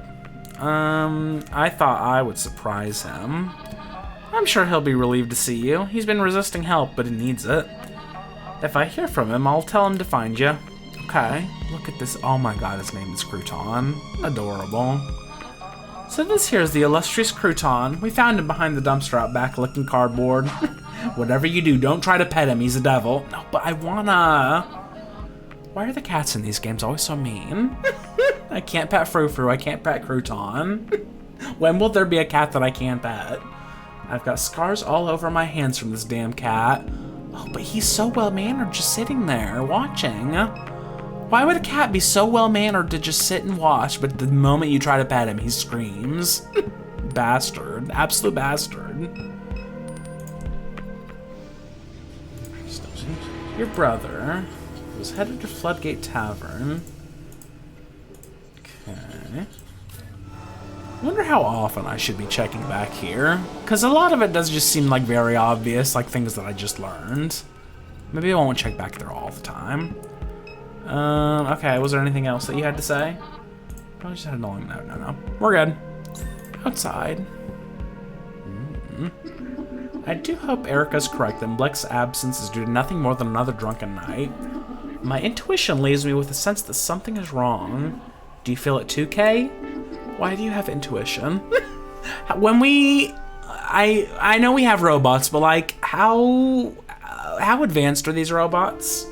I thought I would surprise him. I'm sure he'll be relieved to see you. He's been resisting help, but he needs it. If I hear from him, I'll tell him to find you. Okay, look at this. Oh my god, his name is Crouton. Adorable. So this here's the illustrious Crouton. We found him behind the dumpster out back licking cardboard. Whatever you do, don't try to pet him. He's a devil. No, but I wanna. Why are the cats in these games always so mean? I can't pet Frou-Frou, I can't pet Crouton. When will there be a cat that I can pet? I've got scars all over my hands from this damn cat. Oh, but he's so well-mannered just sitting there, watching. Why would a cat be so well-mannered to just sit and watch, but the moment you try to pet him, he screams? Bastard. Absolute bastard. Your brother was headed to Floodgate Tavern. Okay. Wonder how often I should be checking back here, because a lot of it does just seem like very obvious, like things that I just learned. Maybe I won't check back there all the time. Okay, was there anything else that you had to say? Probably just had a long note. No. We're good. Outside. I do hope Erica's correct that Blake's absence is due to nothing more than another drunken night. My intuition leaves me with a sense that something is wrong. Do you feel it too, Kay? Why do you have intuition? When we... I know we have robots, but like, how advanced are these robots?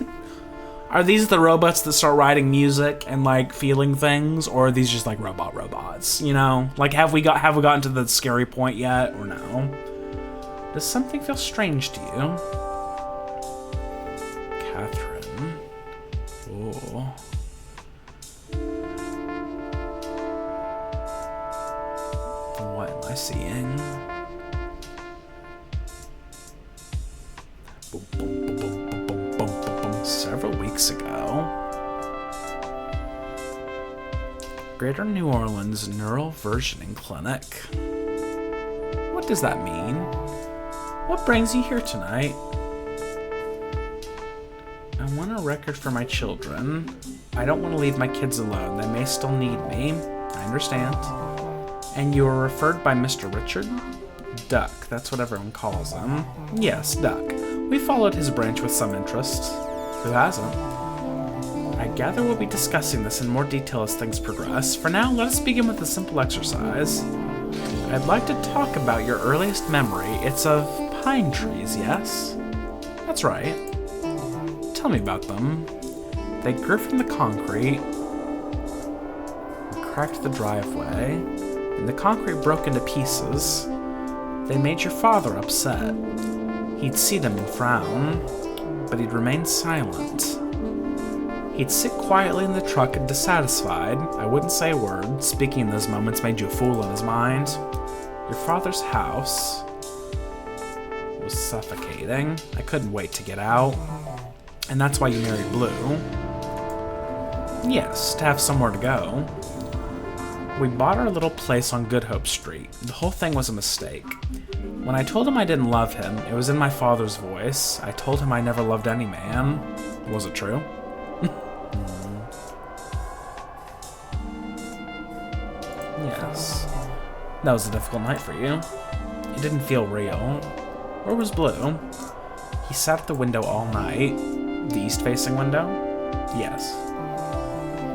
Are these the robots that start writing music and like feeling things, or are these just like robots, you know? Like, have we gotten to the scary point yet, or no? Does something feel strange to you? Catherine. Oh. What am I seeing? Boom, boom, boom, boom, boom, boom, boom, Greater New Orleans Neural Versioning Clinic. What does that mean? What brings you here tonight? I want a record for my children. I don't want to leave my kids alone. They may still need me. I understand. And you were referred by Mr. Richard? Duck, that's what everyone calls him. Yes, Duck. We followed his branch with some interest. Who hasn't? I gather we'll be discussing this in more detail as things progress. For now, let us begin with a simple exercise. I'd like to talk about your earliest memory. It's of pine trees, yes? That's right. Tell me about them. They grew from the concrete and cracked the driveway, and the concrete broke into pieces. They made your father upset. He'd see them and frown, but he'd remain silent. He'd sit quietly in the truck and dissatisfied. I wouldn't say a word. Speaking in those moments made you a fool in his mind. Your father's house was suffocating. I couldn't wait to get out. And that's why you married Blue. Yes, to have somewhere to go. We bought our little place on Good Hope Street. The whole thing was a mistake. When I told him I didn't love him, it was in my father's voice. I told him I never loved any man. Was it true? Yes. That was a difficult night for you. It didn't feel real. Where was Blue? He sat at the window all night. The east-facing window? Yes.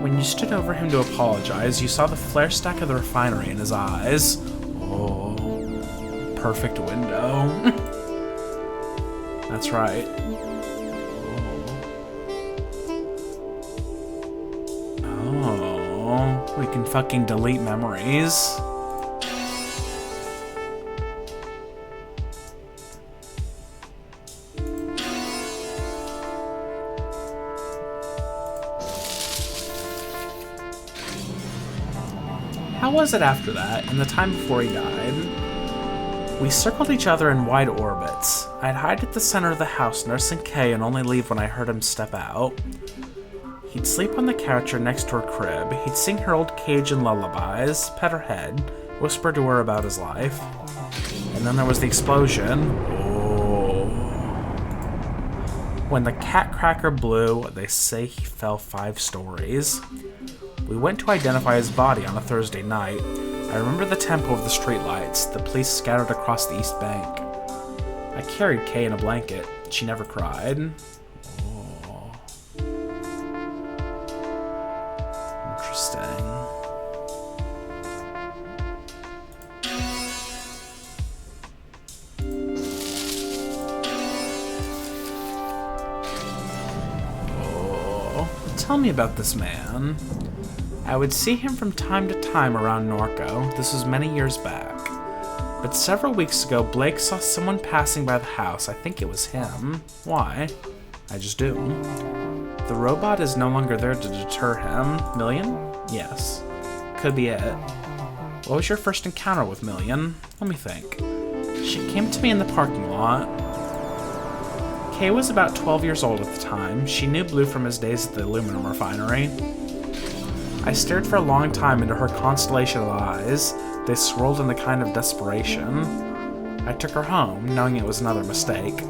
When you stood over him to apologize, you saw the flare stack of the refinery in his eyes. Oh, perfect window. That's right. Oh, we can fucking delete memories. How was it after that, and the time before he died? We circled each other in wide orbits. I'd hide at the center of the house nursing Kay and only leave when I heard him step out. He'd sleep on the couch or next to her crib. He'd sing her old Cajun lullabies, pet her head, whisper to her about his life. And then there was the explosion. Oh. When the cat cracker blew, they say he fell 5 stories. We went to identify his body on a Thursday night. I remember the tempo of the streetlights, the police scattered across the East Bank. I carried Kay in a blanket. She never cried. Oh. Interesting. Oh. Tell me about this man. I would see him from time to time around Norco. This was many years back. But several weeks ago, Blake saw someone passing by the house. I think it was him. Why? I just do. The robot is no longer there to deter him. Million? Yes. Could be it. What was your first encounter with Million? Let me think. She came to me in the parking lot. Kay was about 12 years old at the time. She knew Blue from his days at the aluminum refinery. I stared for a long time into her constellation of eyes. They swirled in a kind of desperation. I took her home, knowing it was another mistake.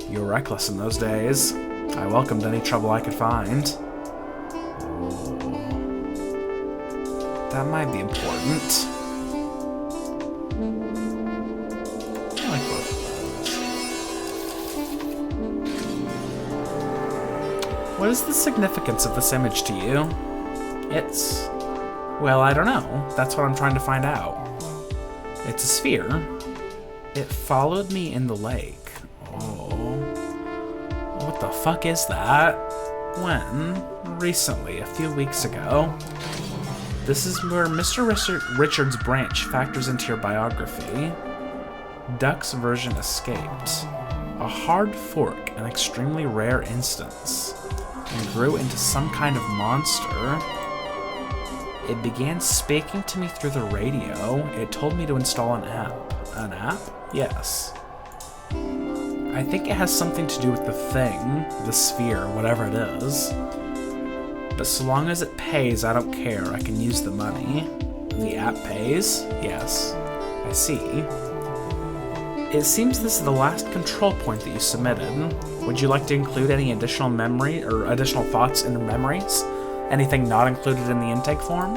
You were reckless in those days. I welcomed any trouble I could find. Oh. That might be important. I like both of those. What is the significance of this image to you? It's... well, I don't know. That's what I'm trying to find out. It's a sphere. It followed me in the lake. Oh. What the fuck is that? When? Recently, a few weeks ago. This is where Mr. Richard's branch factors into your biography. Duck's version escaped. A hard fork, an extremely rare instance, and grew into some kind of monster. It began speaking to me through the radio. It told me to install an app. An app? Yes. I think it has something to do with the thing, the sphere, whatever it is. But so long as it pays, I don't care. I can use the money. The app pays? Yes. I see. It seems this is the last control point that you submitted. Would you like to include any additional memory or additional thoughts in the memories? Anything not included in the intake form?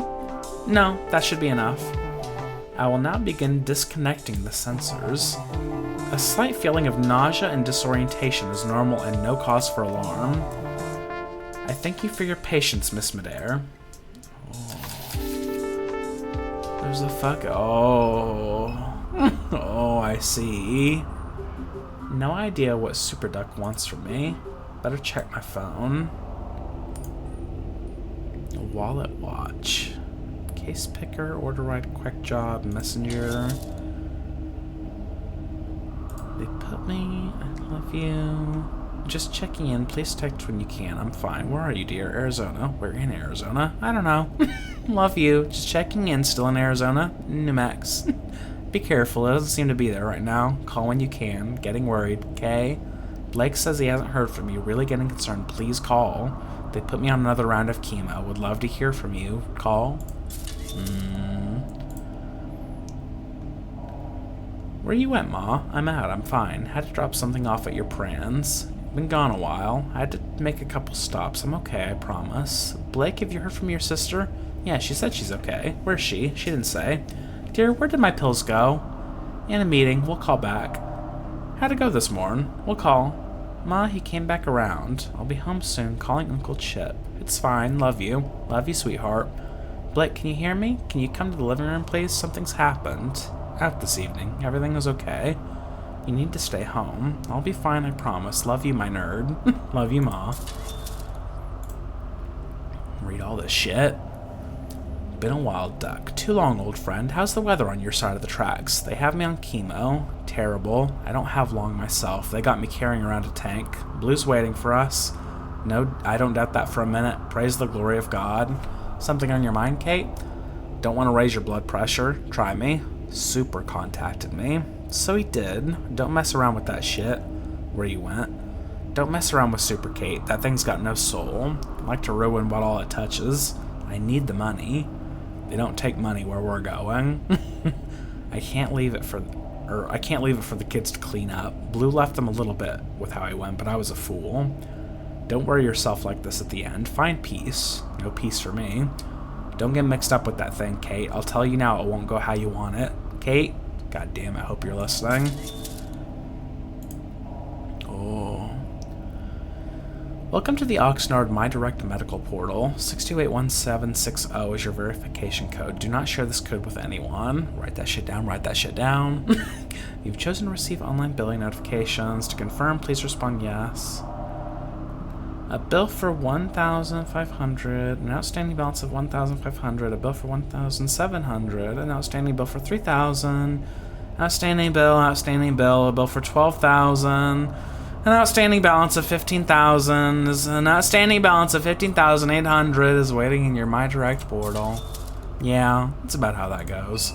No, that should be enough. I will now begin disconnecting the sensors. A slight feeling of nausea and disorientation is normal and no cause for alarm. I thank you for your patience, Miss Midair. There's a fuck. Oh. Oh, I see. No idea what Super Duck wants from me. Better check my phone. A wallet watch. Case picker, order ride, quick job, messenger. They put me, I love you. Just checking in, please text when you can. I'm fine. Where are you, dear? Arizona. We're in Arizona. I don't know. Love you. Just checking in, still in Arizona. New Max. Be careful, it doesn't seem to be there right now. Call when you can. Getting worried, okay? Blake says he hasn't heard from you. Really getting concerned. Please call. They put me on another round of chemo. Would love to hear from you. Call. Where you at, Ma? I'm out. I'm fine. Had to drop something off at your Pran's. Been gone a while. I had to make a couple stops. I'm okay, I promise. Blake, have you heard from your sister? Yeah, she said she's okay. Where's she? She didn't say. Dear, where did my pills go? In a meeting. We'll call back. How'd it go this morning? We'll call. Ma, he came back around. I'll be home soon. Calling Uncle Chip. It's fine. Love you. Love you, sweetheart. Blake, can you hear me? Can you come to the living room, please? Something's happened. Out this evening. Everything is okay. You need to stay home. I'll be fine, I promise. Love you, my nerd. Love you, Ma. Read all this shit. Been a wild duck. Too long, old friend. How's the weather on your side of the tracks? They have me on chemo. Terrible. I don't have long myself. They got me carrying around a tank. Blue's waiting for us. No, I don't doubt that for a minute. Praise the glory of God. Something on your mind, Kate? Don't want to raise your blood pressure. Try me. Super contacted me. So he did. Don't mess around with that shit. Where you went. Don't mess around with Super Kate. That thing's got no soul. Like to ruin what all it touches. I need the money. They don't take money where we're going. I can't leave it for the kids to clean up. Blue left them a little bit with how I went, but I was a fool. Don't worry yourself like this at the end. Find peace. No peace for me. Don't get mixed up with that thing, Kate. I'll tell you now, it won't go how you want it. Kate? God damn it, I hope you're listening. Oh. Welcome to the Oxnard My Direct Medical Portal. 6281760 is your verification code. Do not share this code with anyone. Write that shit down, write that shit down. You've chosen to receive online billing notifications. To confirm, please respond yes. A bill for $1,500, an outstanding balance of $1,500, a bill for $1,700, an outstanding bill for $3,000, outstanding bill, a bill for $12,000, an outstanding balance of $15,000, an outstanding balance of $15,800 is waiting in your My Direct portal. Yeah, that's about how that goes.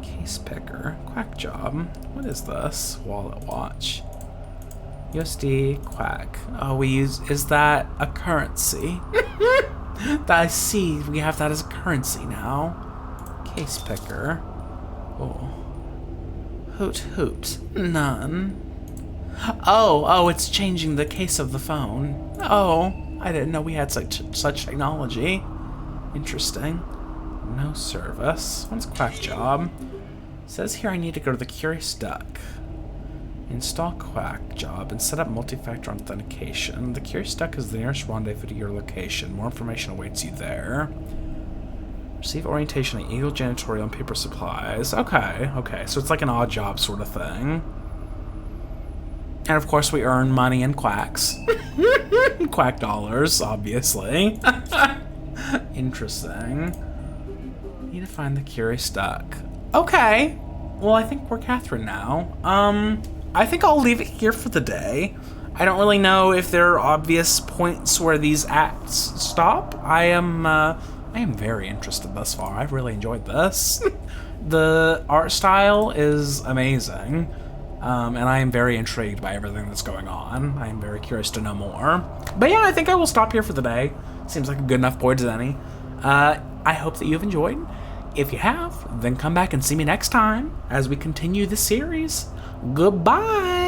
Case picker, quack job. What is this? Wallet watch. USD quack. Oh, is that a currency? I see, we have that as a currency now. Case picker. Oh. Hoot hoot. None. Oh, it's changing the case of the phone. Oh, I didn't know we had such technology. Interesting. No service. What's quack job? Says here I need to go to the Curious Duck. Install quack job and set up multi-factor authentication. The Curious Duck is the nearest rendezvous to your location. More information awaits you there. Receive orientation at Eagle Janitorial and Paper Supplies. Okay, so it's like an odd job sort of thing. And of course we earn money in quacks. Quack dollars, obviously. Interesting. Need to find the Curious Duck. Okay. Well, I think we're Catherine now. I think I'll leave it here for the day. I don't really know if there are obvious points where these acts stop. I am very interested thus far. I've really enjoyed this. The art style is amazing. and I am very intrigued by everything that's going on. I am very curious to know more. But yeah, I think I will stop here for the day. Seems like a good enough point as any. I hope that you've enjoyed. If you have, then come back and see me next time as we continue this series. Goodbye!